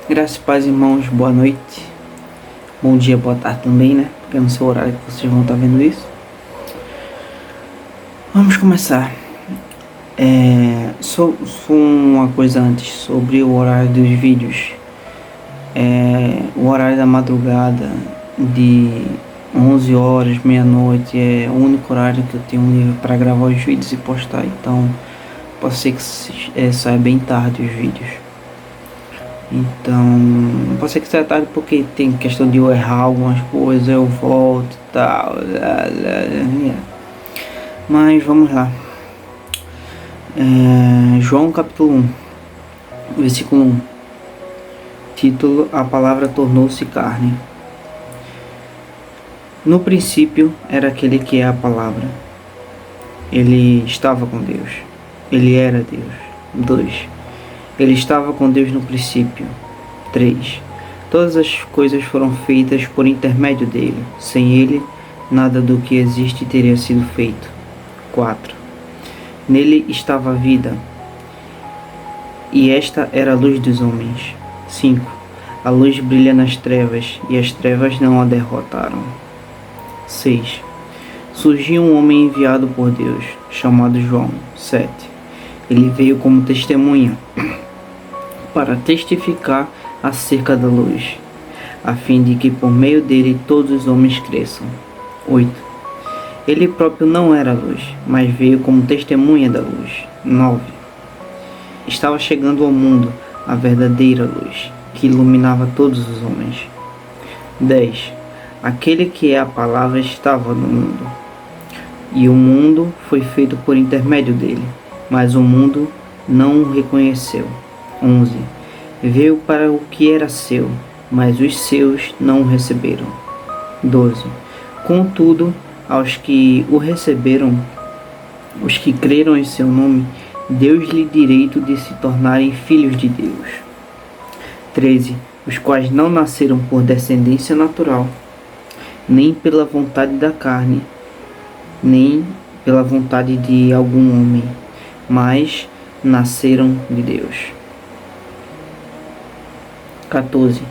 Graças e paz, irmãos, boa noite, bom dia, boa tarde também, né? Porque é no seu horário que vocês vão estar vendo isso. Vamos começar. Só uma coisa antes sobre o horário dos vídeos. O horário da madrugada, de 11 horas, meia-noite, é o único horário que eu tenho livre para gravar os vídeos e postar. Então, pode ser que saia bem tarde os vídeos. Então, pode ser que saia tarde porque tem questão de eu errar algumas coisas, eu volto e tal. Mas vamos lá. João capítulo 1, versículo 1. Título: A palavra tornou-se carne. No princípio era aquele que é a palavra. Ele estava com Deus. Ele era Deus. 2. Ele estava com Deus no princípio. 3. Todas as coisas foram feitas por intermédio dele. Sem ele, nada do que existe teria sido feito. 4. Nele estava a vida, e esta era a luz dos homens. 5. A luz brilha nas trevas, e as trevas não a derrotaram. 6. Surgiu um homem enviado por Deus, chamado João. 7. Ele veio como testemunha, para testificar acerca da luz, a fim de que por meio dele todos os homens cresçam. 8. Ele próprio não era luz, mas veio como testemunha da luz. 9. Estava chegando ao mundo a verdadeira luz, que iluminava todos os homens. 10. Aquele que é a palavra estava no mundo, e o mundo foi feito por intermédio dele, mas o mundo não o reconheceu. 11. Veio para o que era seu, mas os seus não o receberam. 12. Contudo, aos que o receberam, os que creram em seu nome, deu-lhe direito de se tornarem filhos de Deus. 13. Os quais não nasceram por descendência natural, nem pela vontade da carne, nem pela vontade de algum homem, mas nasceram de Deus. 14.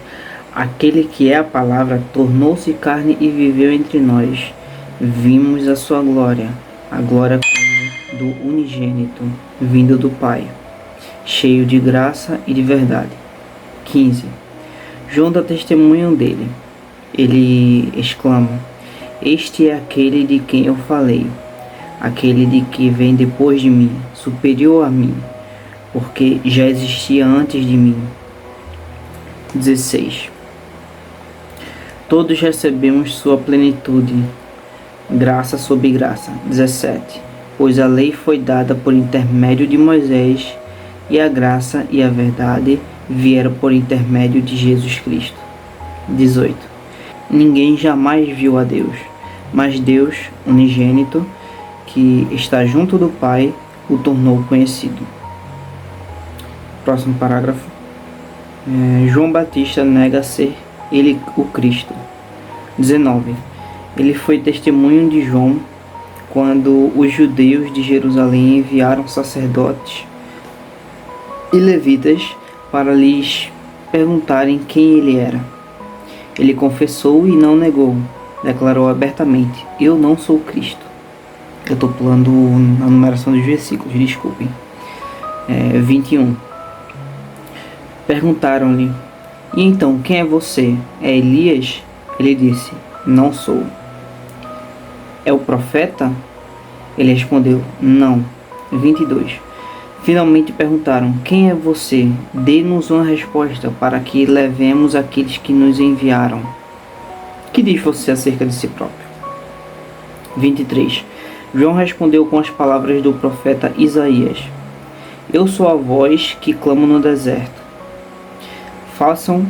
Aquele que é a palavra tornou-se carne e viveu entre nós. Vimos a sua glória, a glória como do unigênito, vindo do Pai, cheio de graça e de verdade. 15. João dá testemunho dele. Ele exclama: Este é aquele de quem eu falei, aquele de que vem depois de mim, superior a mim, porque já existia antes de mim. 16. Todos recebemos sua plenitude, graça sobre graça. 17. Pois a lei foi dada por intermédio de Moisés, e a graça e a verdade vieram por intermédio de Jesus Cristo. 18. Ninguém jamais viu a Deus, mas Deus, unigênito, que está junto do Pai, o tornou conhecido. Próximo parágrafo. João Batista nega ser ele o Cristo. 19. Ele foi testemunho de João quando os judeus de Jerusalém enviaram sacerdotes e levitas para lhes perguntarem quem ele era. Ele confessou e não negou, declarou abertamente: Eu não sou Cristo. Eu estou pulando a numeração dos versículos, desculpem. 21. Perguntaram-lhe: E então, quem é você? É Elias? Ele disse: Não sou. É o profeta? Ele respondeu: Não. 22. Finalmente perguntaram: Quem é você? Dê-nos uma resposta para que levemos aqueles que nos enviaram. Que diz você acerca de si próprio? 23. João respondeu com as palavras do profeta Isaías: Eu sou a voz que clamo no deserto. Façam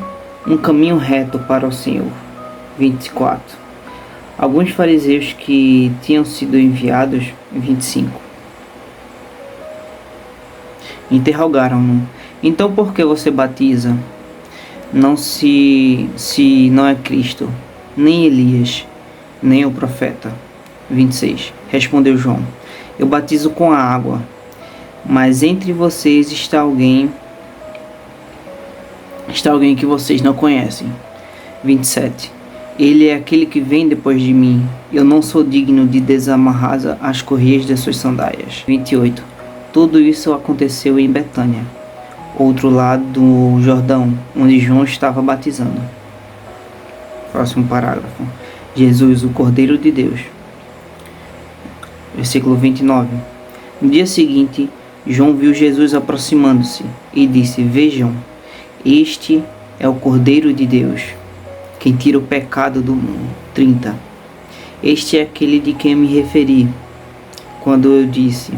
um caminho reto para o Senhor. 24. Alguns fariseus que tinham sido enviados. 25. Interrogaram-no: Então por que você batiza? Não se não é Cristo, nem Elias, nem o profeta. 26. Respondeu João: Eu batizo com a água, mas entre vocês está alguém está alguém que vocês não conhecem. 27. Ele é aquele que vem depois de mim. Eu não sou digno de desamarrar as correias de suas sandálias. 28. Tudo isso aconteceu em Betânia, outro lado do Jordão, onde João estava batizando. Próximo parágrafo. Jesus, o Cordeiro de Deus. Versículo 29. No dia seguinte, João viu Jesus aproximando-se e disse: Vejam, este é o Cordeiro de Deus, quem tira o pecado do mundo. 30. Este é aquele de quem me referi, quando eu disse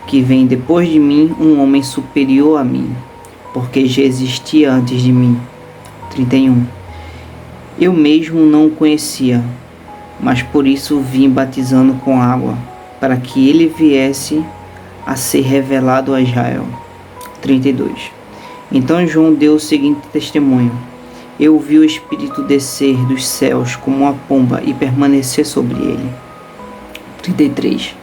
que vem depois de mim um homem superior a mim, porque já existia antes de mim. 31. Eu mesmo não o conhecia, mas por isso vim batizando com água, para que ele viesse a ser revelado a Israel. 32. Então João deu o seguinte testemunho: Eu vi o Espírito descer dos céus como uma pomba e permanecer sobre ele. 33.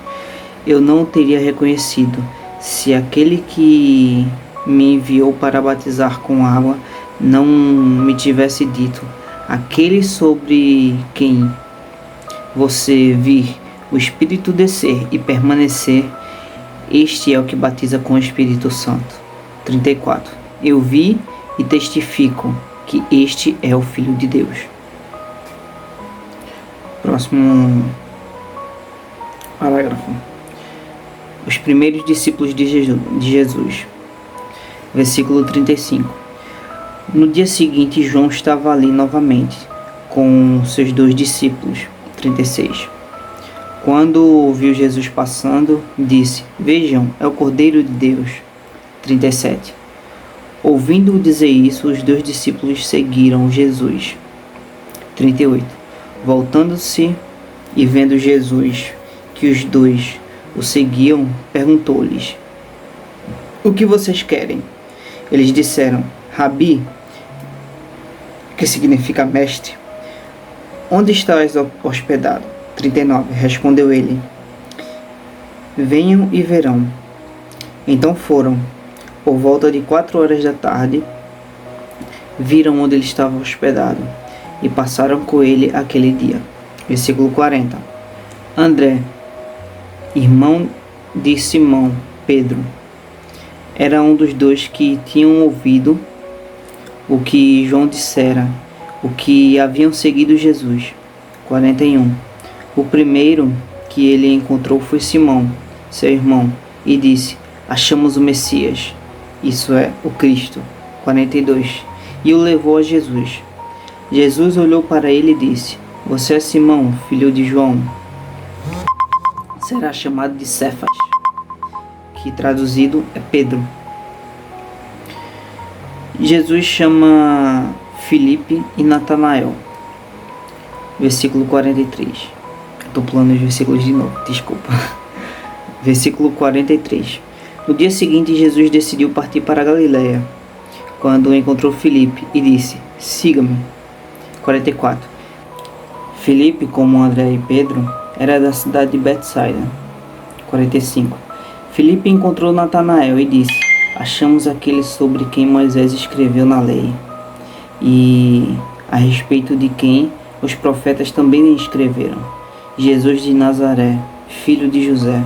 Eu não o teria reconhecido se aquele que me enviou para batizar com água não me tivesse dito: aquele sobre quem você vir o Espírito descer e permanecer, este é o que batiza com o Espírito Santo. 34. Eu vi e testifico que este é o Filho de Deus. Próximo parágrafo. Os primeiros discípulos de Jesus. Versículo 35. No dia seguinte, João estava ali novamente, com seus 2 discípulos. 36. Quando viu Jesus passando, disse: Vejam, é o Cordeiro de Deus. 37. Ouvindo-o dizer isso, os 2 discípulos seguiram Jesus. 38. Voltando-se e vendo Jesus, que os 2 o seguiam, perguntou-lhes: O que vocês querem? Eles disseram: Rabi, que significa mestre, onde estás hospedado? 39. Respondeu ele: Venham e verão. Então foram. Por volta de 4 horas da tarde, viram onde ele estava hospedado e passaram com ele aquele dia. Versículo 40. André, irmão de Simão, Pedro, era um dos 2 que tinham ouvido o que João dissera, o que haviam seguido Jesus. 41. O primeiro que ele encontrou foi Simão, seu irmão, e disse: Achamos o Messias, isso é, o Cristo. 42. E o levou a Jesus. Jesus olhou para ele e disse: Você é Simão, filho de João. Será chamado de Cefas, que traduzido é Pedro. Jesus chama Filipe e Natanael. Versículo 43. Estou pulando os versículos de novo, desculpa. Versículo 43. No dia seguinte, Jesus decidiu partir para a Galiléia, quando encontrou Filipe e disse: Siga-me. 44. Filipe, como André e Pedro, era da cidade de Betsaida. 45. Filipe encontrou Natanael e disse: Achamos aquele sobre quem Moisés escreveu na lei, e a respeito de quem os profetas também escreveram, Jesus de Nazaré, filho de José.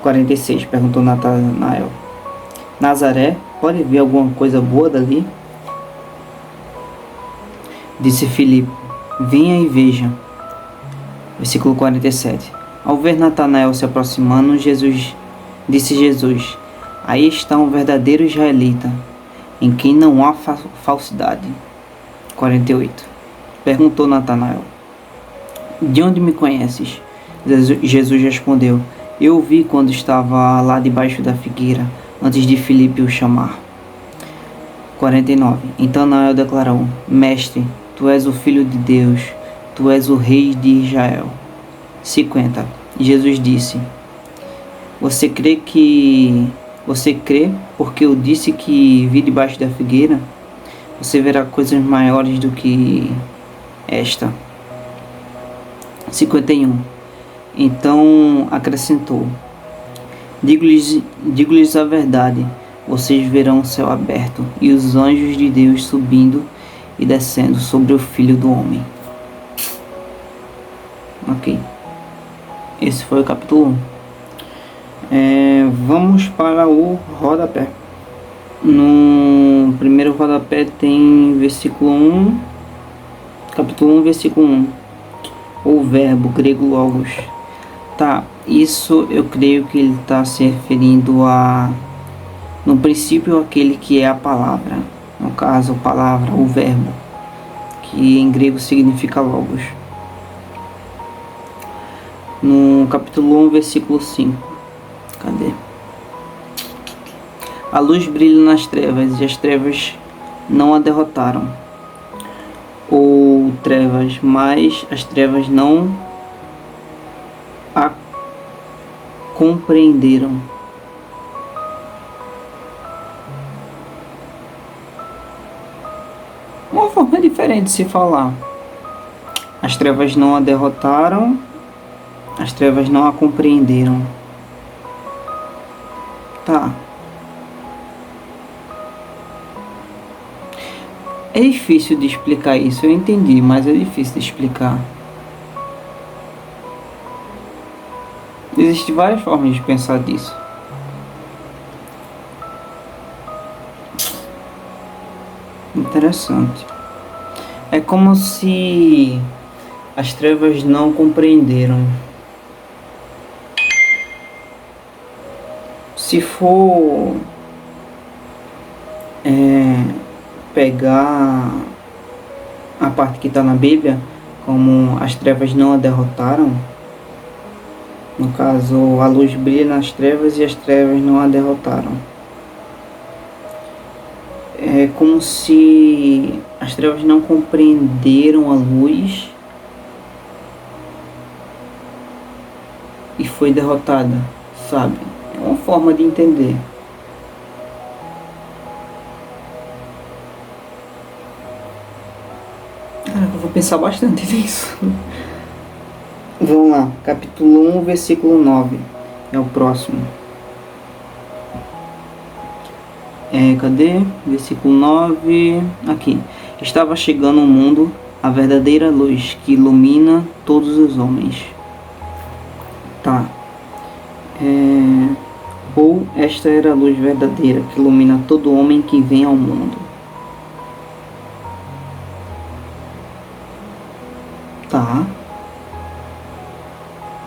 46. Perguntou Natanael: Nazaré, pode vir alguma coisa boa dali? Disse Filipe: Venha e veja. Versículo 47. Ao ver Natanael se aproximando, disse Jesus: Aí está um verdadeiro israelita, em quem não há falsidade. 48. Perguntou Natanael: De onde me conheces? Jesus respondeu: Eu o vi quando estava lá debaixo da figueira, antes de Filipe o chamar. 49. Então Natanael declarou: Mestre, tu és o Filho de Deus, tu és o Rei de Israel. 50. Jesus disse: Você crê porque eu disse que vi debaixo da figueira? Você verá coisas maiores do que esta. 51. Então acrescentou: Digo-lhes a verdade, vocês verão o céu aberto e os anjos de Deus subindo e descendo sobre o Filho do Homem. Ok. Esse foi o capítulo 1. Vamos para o rodapé. No primeiro rodapé tem versículo 1, capítulo 1, versículo 1. O verbo grego logos. Tá, isso eu creio que ele está se referindo a, no princípio, aquele que é a palavra. No caso, a palavra, o verbo, que em grego significa logos. No capítulo 1, versículo 5. Cadê? A luz brilha nas trevas e as trevas não a derrotaram. Ou trevas, mas as trevas não a compreenderam. Uma forma diferente de se falar. As trevas não a derrotaram, as trevas não a compreenderam. Tá. É difícil de explicar isso, eu entendi, mas é difícil de explicar. Existem várias formas de pensar disso. Interessante. É como se as trevas não compreenderam. Se for pegar a parte que está na Bíblia, como as trevas não a derrotaram, no caso, a luz brilha nas trevas e as trevas não a derrotaram. É como se as trevas não compreenderam a luz e foi derrotada, sabe? É uma forma de entender. Cara, eu vou pensar bastante nisso. Vamos lá, capítulo 1, versículo 9. É o próximo. Cadê? Versículo 9. Aqui. Estava chegando ao mundo a verdadeira luz que ilumina todos os homens. Tá. Ou esta era a luz verdadeira que ilumina todo homem que vem ao mundo. Tá.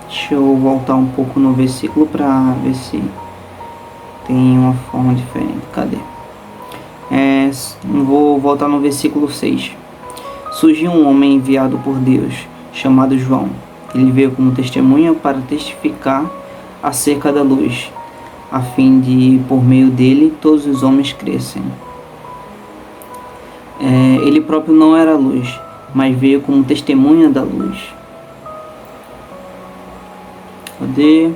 Deixa eu voltar um pouco no versículo para ver se tem uma forma diferente. Cadê? Vou voltar no versículo 6. Surgiu um homem enviado por Deus, chamado João. Ele veio como testemunha para testificar acerca da luz, a fim de, por meio dele, todos os homens crescem. Ele próprio não era luz, mas veio como testemunha da luz. Cadê?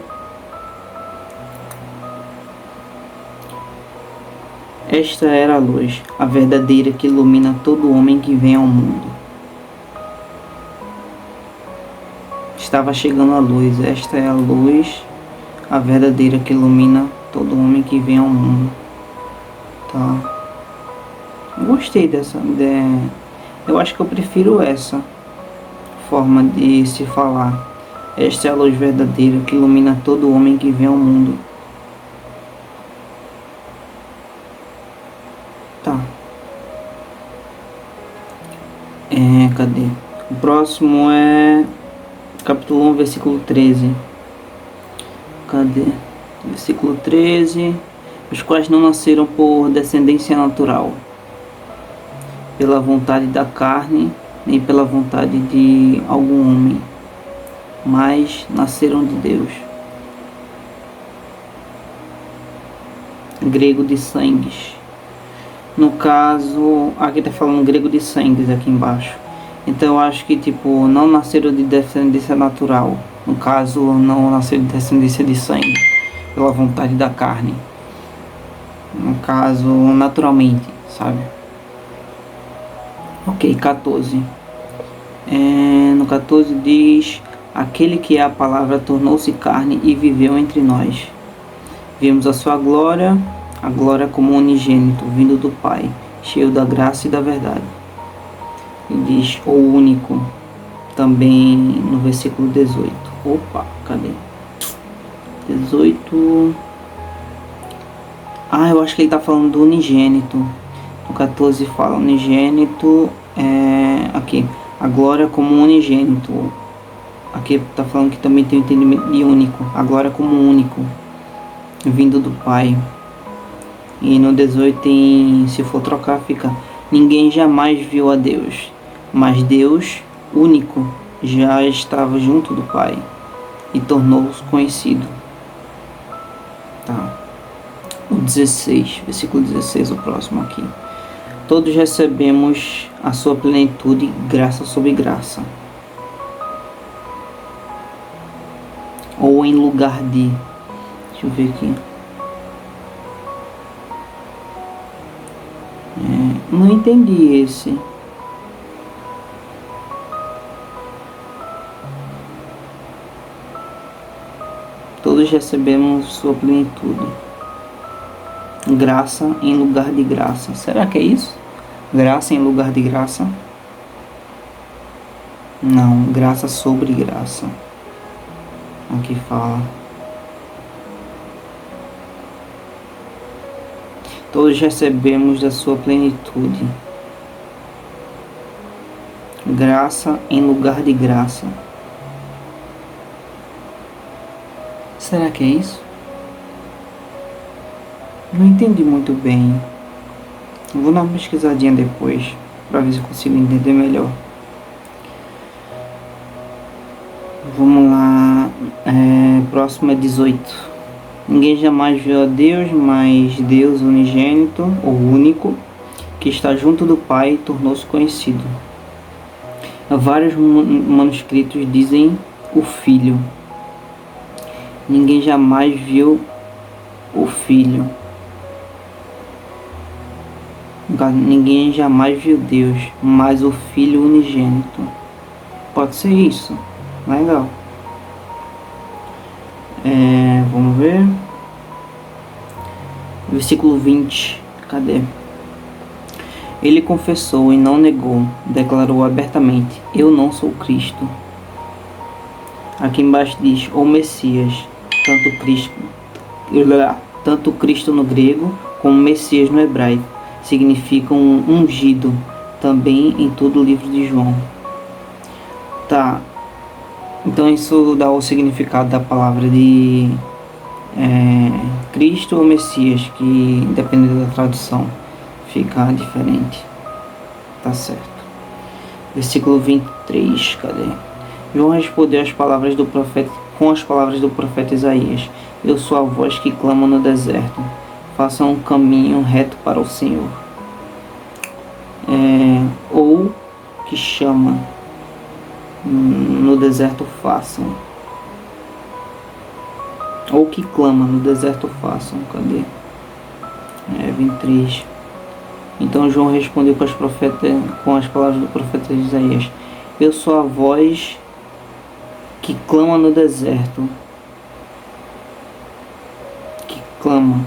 Esta era a luz, a verdadeira que ilumina todo homem que vem ao mundo. Estava chegando a luz, esta é a luz, a verdadeira que ilumina todo homem que vem ao mundo. Tá. Gostei dessa ideia. Eu acho que eu prefiro essa forma de se falar. Esta é a luz verdadeira que ilumina todo homem que vem ao mundo. Tá. Cadê? O próximo é capítulo 1, versículo 13. Cadê? Versículo 13. Os quais não nasceram por descendência natural, pela vontade da carne, nem pela vontade de algum homem, mas nasceram de Deus. Grego de sangues. No caso, aqui tá falando grego de sangues aqui embaixo. Então eu acho que tipo, não nasceram de descendência natural. No caso, não nasceram de descendência de sangue, pela vontade da carne. No caso, naturalmente, sabe? Ok, 14. No 14 diz: aquele que é a palavra tornou-se carne e viveu entre nós. Vimos a sua glória, a glória como unigênito, vindo do Pai, cheio da graça e da verdade. E diz o único, também no versículo 18. Opa, cadê? 18. Eu acho que ele está falando do unigênito. No 14 fala unigênito, aqui, a glória como unigênito. Aqui está falando que também tem o entendimento de único, a glória como único, vindo do Pai. E no 18 se for trocar, fica: ninguém jamais viu a Deus, mas Deus, único, já estava junto do Pai e tornou-os conhecido. Tá. O 16, versículo 16, o próximo aqui. Todos recebemos a sua plenitude, graça sobre graça. Ou em lugar de. Deixa eu ver aqui. Não entendi esse. Todos recebemos sua plenitude. Graça em lugar de graça. Será que é isso? Graça em lugar de graça? Não, graça sobre graça. Aqui fala: todos recebemos da sua plenitude. Graça em lugar de graça. Será que é isso? Não entendi muito bem. Vou dar uma pesquisadinha depois para ver se eu consigo entender melhor. Vamos lá. Próximo é 18. Ninguém jamais viu a Deus, mas Deus unigênito, ou único, que está junto do Pai, tornou-se conhecido. Vários manuscritos dizem o Filho. Ninguém jamais viu o Filho. Ninguém jamais viu Deus, mas o Filho unigênito. Pode ser isso. Legal. Vamos ver. Versículo 20. Cadê? Ele confessou e não negou. Declarou abertamente: eu não sou Cristo. Aqui embaixo diz: o Messias. Tanto Cristo no grego como Messias no hebraico significam ungido, também em todo o livro de João. Tá. Então isso dá o significado da palavra de Cristo ou Messias, que dependendo da tradução fica diferente. Tá certo. Versículo 23, cadê? João respondeu às palavras do profeta, com as palavras do profeta Isaías: eu sou a voz que clama no deserto, façam um caminho reto para o Senhor. Ou que chama no deserto, façam. Ou que clama no deserto, façam. Cadê? 23. Então João respondeu com as palavras do profeta Isaías: eu sou a voz que clama no deserto. Que clama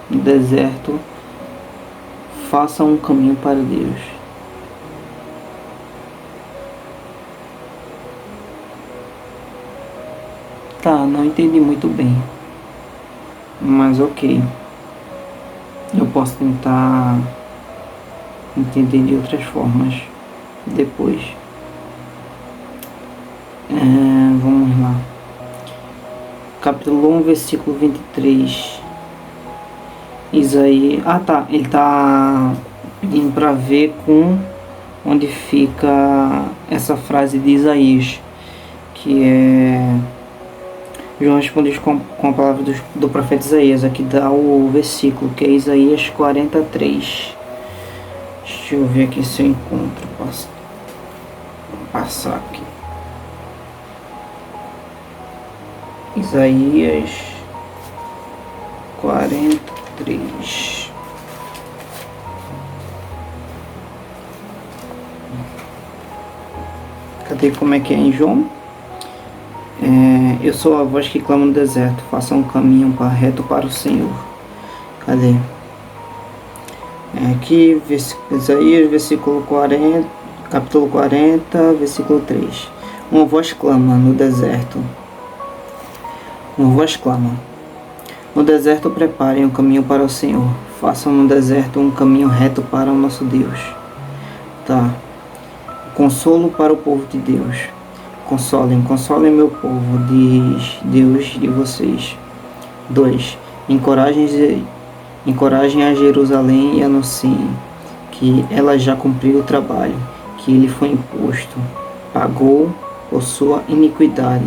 no deserto, faça um caminho para Deus. Tá, não entendi muito bem, mas ok. Eu posso tentar entender de outras formas depois. Vamos lá. Capítulo 1, versículo 23. Isaías. Ele tá pedindo para ver com onde fica essa frase de Isaías, que é João respondeu com a palavra do profeta Isaías. Aqui dá o versículo, que é Isaías 43. Deixa eu ver aqui se eu encontro. Vou passar aqui. Isaías 43. Cadê como é que é em João? Eu sou a voz que clama no deserto, faça um caminho reto para o Senhor. Cadê? Aqui, Isaías, versículo 40, capítulo 40, versículo 3. Uma voz clama no deserto. Uma voz clama. No deserto preparem um caminho para o Senhor. Façam no deserto um caminho reto para o nosso Deus. Tá. Consolo para o povo de Deus. Consolem meu povo, diz Deus de vocês. 2. Encorajem a Jerusalém e anunciem que ela já cumpriu o trabalho que lhe foi imposto, pagou por sua iniquidade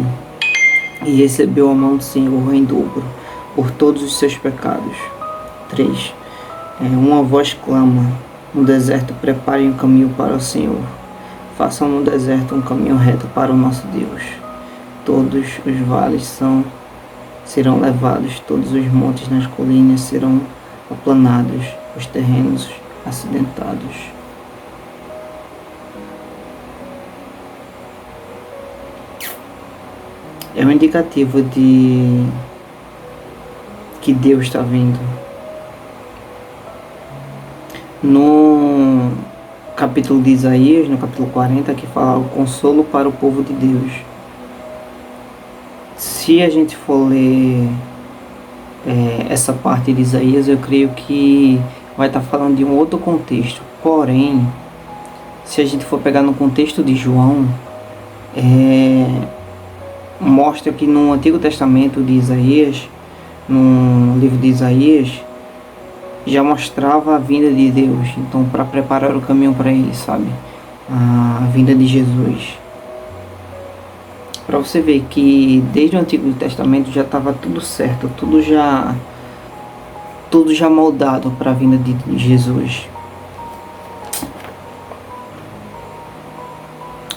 e recebeu a mão do Senhor em dobro por todos os seus pecados. 3. Uma voz clama no deserto, preparem um caminho para o Senhor. Façam no deserto um caminho reto para o nosso Deus. Todos os vales serão levados, todos os montes nas colinas serão aplanados, os terrenos acidentados. É um indicativo de que Deus está vindo. No capítulo de Isaías, no capítulo 40, que fala o consolo para o povo de Deus. Se a gente for ler essa parte de Isaías, eu creio que vai estar falando de um outro contexto. Porém, se a gente for pegar no contexto de João, mostra que no Antigo Testamento de Isaías, no livro de Isaías, já mostrava a vinda de Deus. Então, para preparar o caminho para ele, sabe? A vinda de Jesus. Para você ver que desde o Antigo Testamento já estava tudo certo, tudo já moldado para a vinda de Jesus.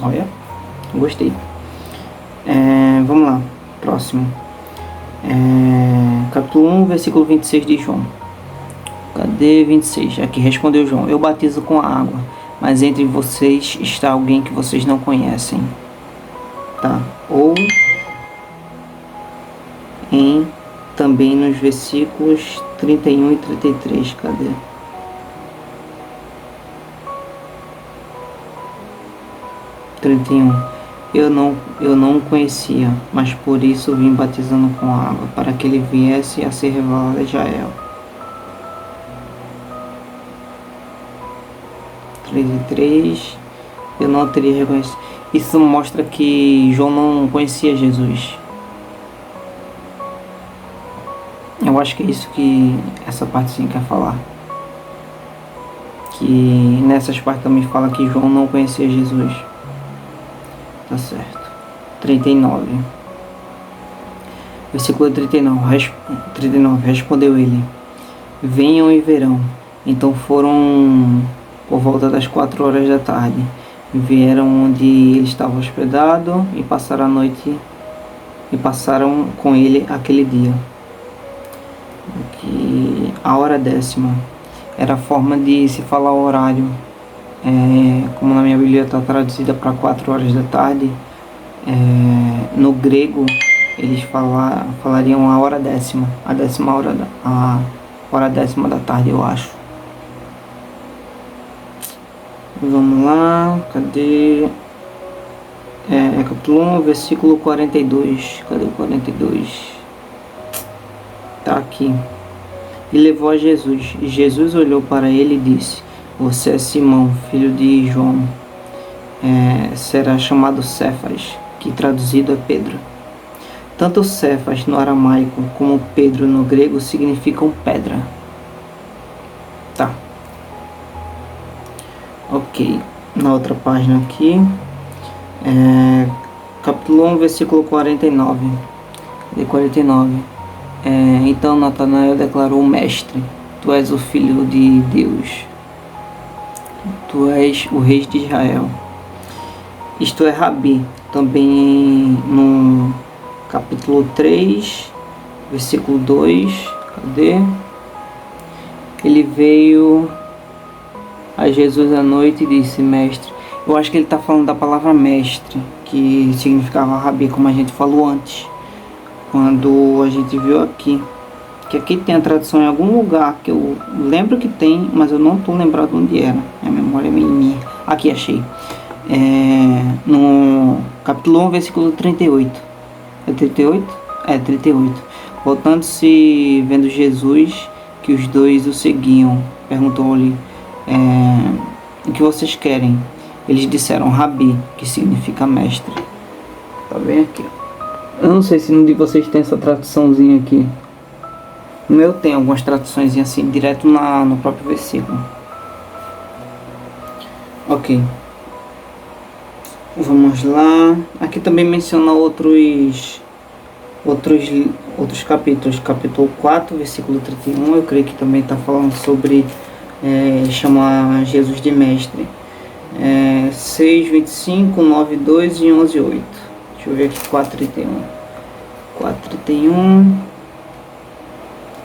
Olha, gostei. Vamos lá, próximo. Capítulo 1, versículo 26 de João. Cadê 26? Aqui respondeu João: eu batizo com a água, mas entre vocês está alguém que vocês não conhecem. Tá? Ou também nos versículos 31 e 33. Cadê? Eu não o conhecia, mas por isso vim batizando com água, para que ele viesse a ser revelado a Israel. 33. Eu não teria reconhecido. Isso mostra que João não conhecia Jesus. Eu acho que é isso que essa parte sim quer falar. Que nessas partes também fala que João não conhecia Jesus. Tá certo. 39. Versículo 39. Respondeu ele: venham e verão. Então foram por volta das 4 horas da tarde. Vieram onde ele estava hospedado e passaram a noite e passaram com ele aquele dia. Que a hora 10ª era a forma de se falar o horário. Como na minha Bíblia está traduzida para 4 horas da tarde, no grego eles falariam a hora 10ª, a hora 10ª da tarde, eu acho. Vamos lá, cadê? Capítulo 1, versículo 42. Cadê o 42? Tá aqui. E levou a Jesus. E Jesus olhou para ele e disse: você é Simão, filho de João. Será chamado Cefas, que traduzido é Pedro. Tanto Cefas no aramaico como Pedro no grego significam pedra. Tá. Ok. Na outra página aqui. Capítulo 1, versículo 49. De 49. Então Natanael declarou: mestre, tu és o filho de Deus. Tu és o rei de Israel. Isto é Rabi. Também no capítulo 3, versículo 2. Cadê? Ele veio a Jesus à noite e disse: mestre. Eu acho que ele está falando da palavra mestre, que significava Rabi, como a gente falou antes. quando a gente viu aqui, que aqui tem a tradução em algum lugar, que eu lembro que tem, mas eu não estou lembrado onde era, a memória é minha. Aqui achei, no capítulo 1, versículo 38, é 38? É, 38. Voltando-se, vendo Jesus, que os dois o seguiam, perguntou-lhe, o que vocês querem? Eles disseram Rabi, que significa mestre. Tá bem aqui, ó. Eu não sei se um de vocês tem essa traduçãozinha aqui. No meu tem algumas traduções assim, direto no próprio versículo. Ok. Vamos lá. Aqui também menciona outros capítulos. Capítulo 4, versículo 31. Eu creio que também está falando sobre chamar Jesus de mestre. 6, 25, 9, 2 e 11, 8. Deixa eu ver aqui, 4, 31. 4, 31.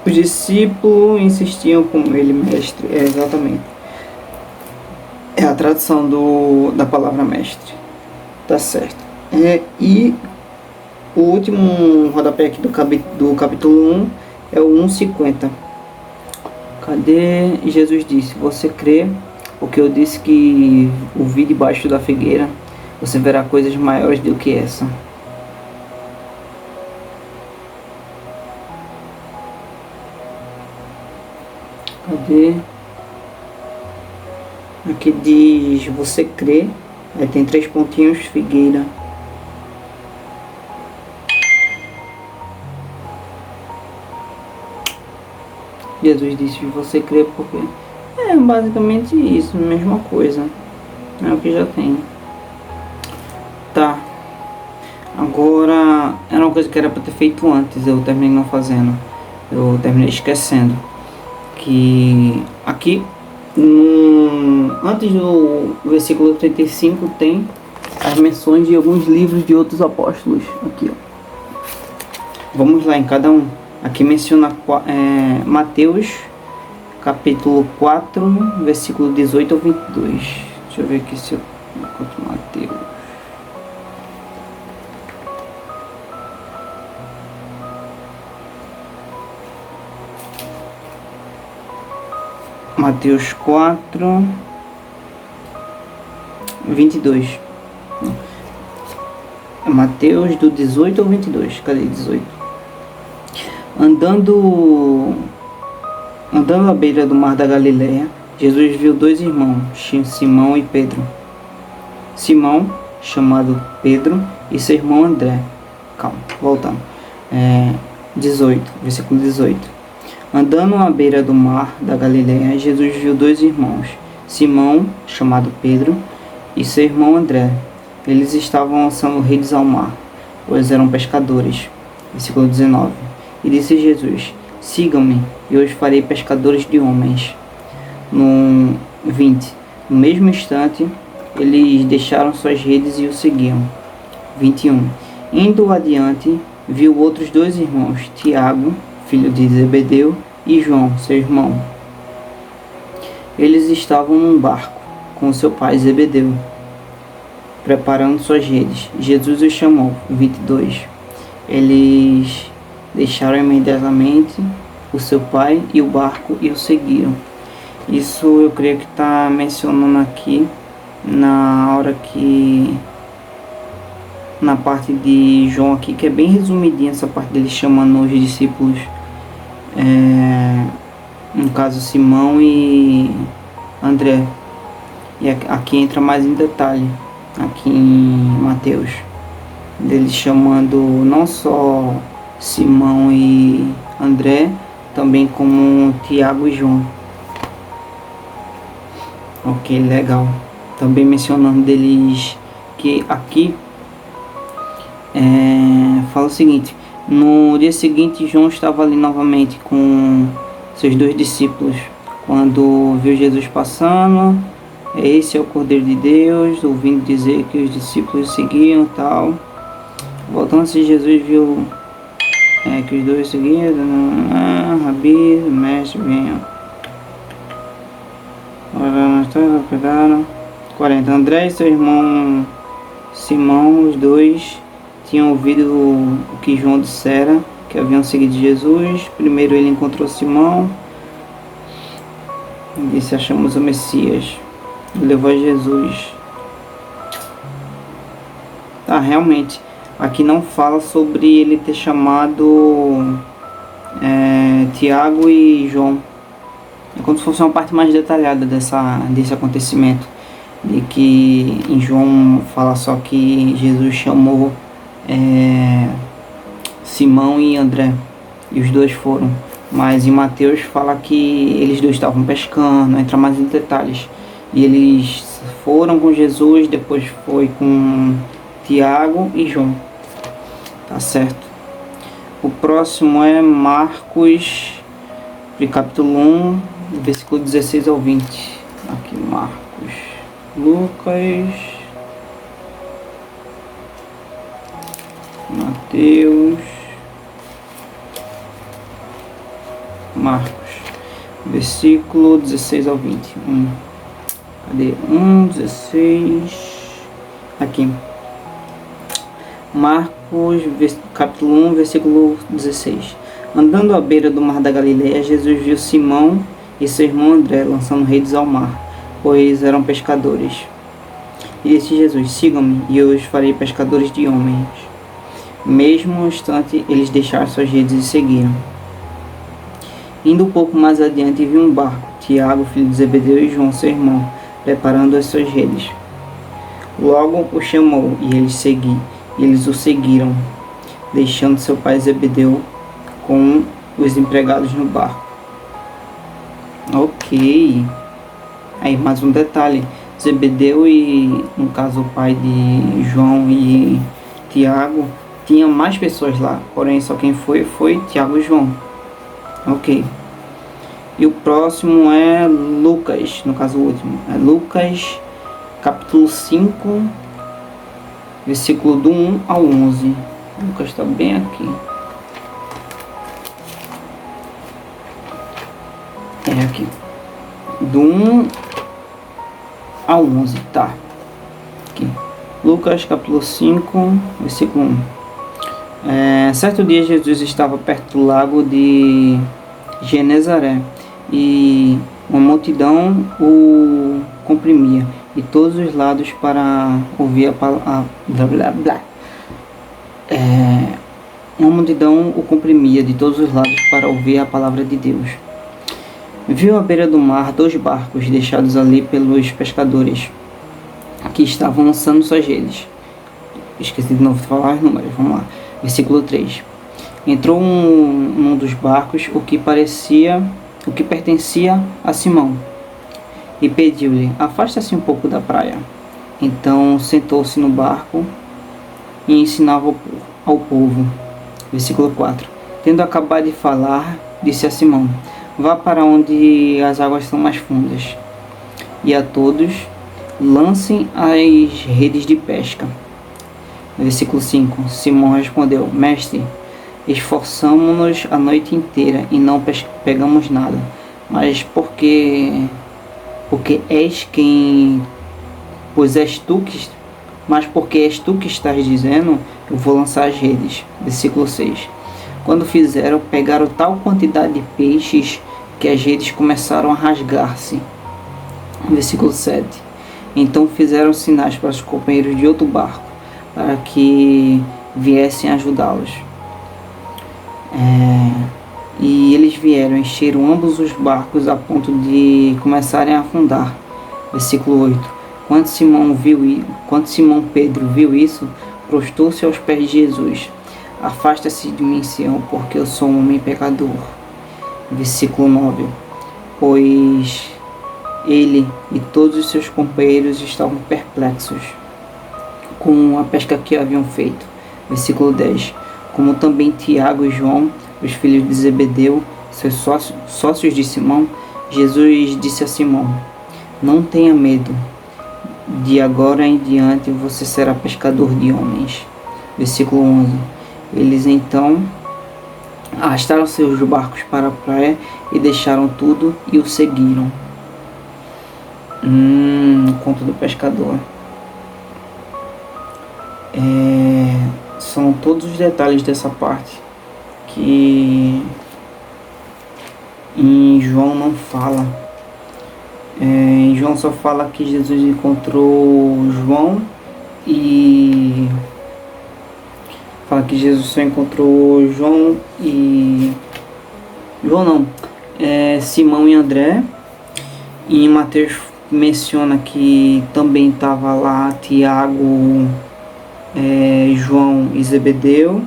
Os discípulos insistiam com ele, mestre. Exatamente. É a tradução da palavra mestre. Tá certo. E o último rodapé aqui do capítulo 1 é o 1,50. Cadê? Jesus disse, você crê? Porque eu disse que o vi debaixo da figueira, você verá coisas maiores do que essa. Cadê? Aqui diz, você crê? Aí tem 3 pontinhos, figueira. Jesus disse, você crê porque... É basicamente isso, mesma coisa. É o que já tem. Tá. Agora, era uma coisa que era para ter feito antes, eu terminei não fazendo. Eu terminei esquecendo. Que aqui, antes do versículo 35, tem as menções de alguns livros de outros apóstolos. Aqui, ó. Vamos lá em cada um. Aqui menciona Mateus, capítulo 4, versículo 18 ao 22. Deixa eu ver aqui se eu encontro Mateus. Mateus 4, 22. Mateus do 18 ao 22. Cadê 18? Andando à beira do mar da Galileia, Jesus viu 2 irmãos, Simão e Pedro. Simão, chamado Pedro, e seu irmão André. Calma, voltando. 18, versículo 18. Andando à beira do mar da Galileia, Jesus viu 2 irmãos, Simão, chamado Pedro, e seu irmão André. Eles estavam lançando redes ao mar, pois eram pescadores. Versículo 19. E disse Jesus, sigam-me, e eu os farei pescadores de homens. No 20. No mesmo instante, eles deixaram suas redes e o seguiam. 21. Indo adiante, viu outros 2 irmãos, Tiago, filho de Zebedeu, e João, seu irmão. Eles estavam num barco com seu pai Zebedeu, preparando suas redes. Jesus os chamou. 22. Eles deixaram imediatamente o seu pai e o barco e o seguiram. Isso eu creio que está mencionando aqui na hora que... na parte de João aqui, que é bem resumidinha essa parte dele chamando os discípulos, no caso Simão e André. E aqui entra mais em detalhe, aqui em Mateus, dele chamando não só Simão e André, também como Tiago e João. Ok, legal. Também mencionando deles que aqui fala o seguinte: no dia seguinte João estava ali novamente com seus 2 discípulos, quando viu Jesus passando. Esse é o Cordeiro de Deus, ouvindo dizer que os discípulos seguiam tal. Voltando-se, Jesus viu que os 2 seguiam. Rabi, mestre, venham. Pegaram 40. André e seu irmão Simão, os 2 tinham ouvido o que João dissera, que haviam seguido Jesus. Primeiro ele encontrou Simão e disse: achamos o Messias. E levou a Jesus. Realmente, aqui não fala sobre ele ter chamado Tiago e João. É como se fosse uma parte mais detalhada desse acontecimento. De que em João fala só que Jesus chamou Simão e André, e os dois foram. Mas em Mateus fala que eles dois estavam pescando, entra mais em detalhes. E eles foram com Jesus, depois foi com Tiago e João. Tá certo? O próximo é Marcos, capítulo 1, versículo 16 ao 20. Aqui, Marcos. Lucas, Mateus, Marcos, versículo 16 ao 20. Cadê? 16. Aqui. Marcos, capítulo 1, versículo 16. Andando à beira do mar da Galileia, Jesus viu Simão e seu irmão André lançando redes ao mar, pois eram pescadores. E disse Jesus: sigam-me, e eu os farei pescadores de homens. Mesmo instante, eles deixaram suas redes e seguiram. Indo um pouco mais adiante, viu um barco, Tiago, filho de Zebedeu, e João, seu irmão, preparando as suas redes. Logo o chamou, e eles o seguiram, deixando seu pai Zebedeu com os empregados no barco. Ok. Aí mais um detalhe, Zebedeu e, no caso, o pai de João e Tiago, tinha mais pessoas lá, porém só quem foi Tiago e João. Ok. E o próximo é Lucas, no caso o último, é Lucas, capítulo 5, versículo do 1 ao 11. Lucas está bem aqui. É aqui. Do 1 ao 11, tá. Aqui. Lucas, capítulo 5, versículo 1. Certo dia Jesus estava perto do lago de Genezaré e uma multidão o comprimia de todos os lados para ouvir a palavra. Uma multidão o comprimia de todos os lados para ouvir a palavra de Deus. Viu à beira do mar 2 barcos deixados ali pelos pescadores que estavam lançando suas redes. Esqueci de novo de falar os números, vamos lá. Versículo 3. Entrou num dos barcos o que pertencia a Simão e pediu-lhe: afasta-se um pouco da praia. Então sentou-se no barco e ensinava ao povo. Versículo 4. Tendo acabado de falar, disse a Simão: vá para onde as águas são mais fundas, e a todos lancem as redes de pesca. Versículo 5. Simão respondeu: mestre, esforçamo-nos a noite inteira e não pegamos nada, mas porque és tu que estás dizendo, eu vou lançar as redes. Versículo 6. Quando fizeram, pegaram tal quantidade de peixes que as redes começaram a rasgar-se. Versículo 7. Então fizeram sinais para os companheiros de outro barco, para que viessem ajudá-los. E eles vieram, encheram ambos os barcos a ponto de começarem a afundar. Versículo 8. Quando Simão Pedro viu isso, prostrou-se aos pés de Jesus. Afasta-se de mim, Senhor, porque eu sou um homem pecador. Versículo 9. Pois ele e todos os seus companheiros estavam perplexos com a pesca que haviam feito. Versículo 10. Como também Tiago e João, os filhos de Zebedeu, seus sócios de Simão, Jesus disse a Simão: não tenha medo, de agora em diante você será pescador de homens. Versículo 11. Eles então arrastaram seus barcos para a praia e deixaram tudo e o seguiram. Conto do pescador. são todos os detalhes dessa parte que em João não fala. Em João só fala que Jesus encontrou João e fala que Jesus só encontrou João e João não, Simão e André. E em Mateus menciona que também estava lá Tiago, João e Zebedeu.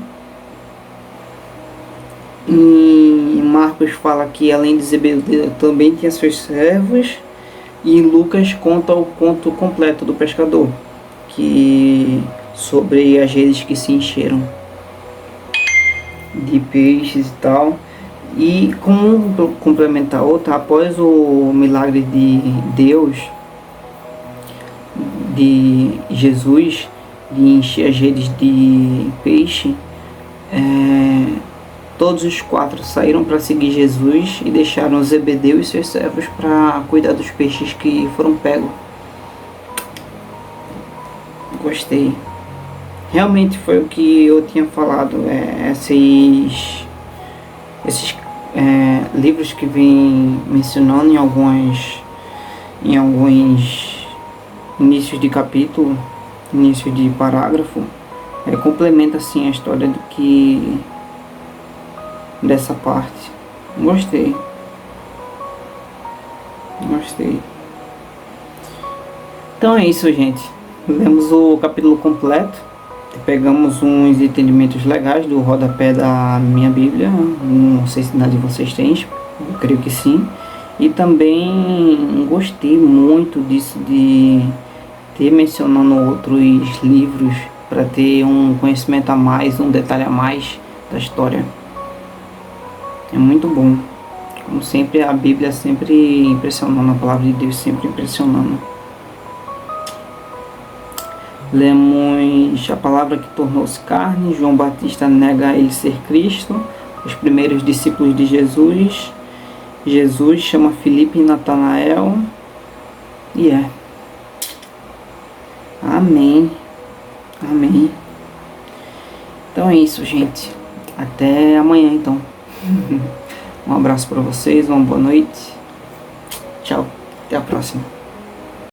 E Marcos fala que além de Zebedeu também tinha seus servos. E Lucas conta o conto completo do pescador, que sobre as redes que se encheram de peixes e tal. E como complementar outra, após o milagre de Deus, de Jesus, de encher as redes de peixe, todos os 4 saíram para seguir Jesus e deixaram Zebedeu e seus servos para cuidar dos peixes que foram pegos. Gostei. Realmente foi o que eu tinha falado. Esses livros que vem mencionando em alguns inícios de capítulo, início de parágrafo, complementa assim a história dessa parte. Gostei. Então é isso, gente. Lemos o capítulo completo. Pegamos uns entendimentos legais do rodapé da minha Bíblia. Não sei se nada de vocês tem, eu creio que sim. E também gostei muito disso de ter mencionando outros livros para ter um conhecimento a mais, um detalhe a mais da história. É muito bom. Como sempre, a Bíblia sempre impressionando, a palavra de Deus sempre impressionando. Lemos a palavra que tornou-se carne. João Batista nega ele ser Cristo. Os primeiros discípulos de Jesus. Jesus chama Filipe e Natanael. E Amém. Amém. Então é isso, gente. Até amanhã, então. Um abraço para vocês, uma boa noite. Tchau. Até a próxima.